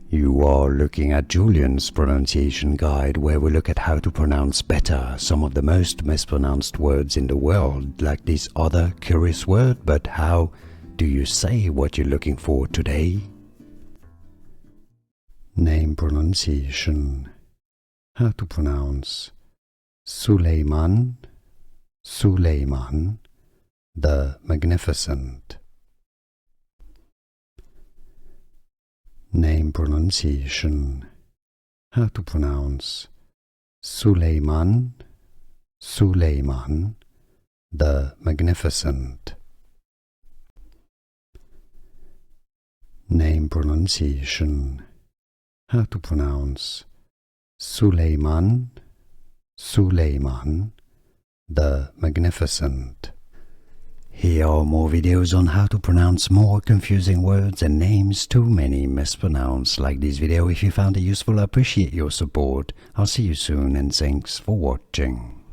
You are looking at Julian's pronunciation guide, where we look at how to pronounce better some of the most mispronounced words in the world, like this other curious word. But how do you say what you're looking for today? Name pronunciation. How to pronounce Suleiman, Suleiman the Magnificent. Name pronunciation. How to pronounce Suleiman, Suleiman the Magnificent. Name pronunciation. How to pronounce Suleiman, Suleiman the Magnificent. Here are more videos on how to pronounce more confusing words and names too many mispronounced. Like this video if you found it useful. I appreciate your support. I'll see you soon and thanks for watching.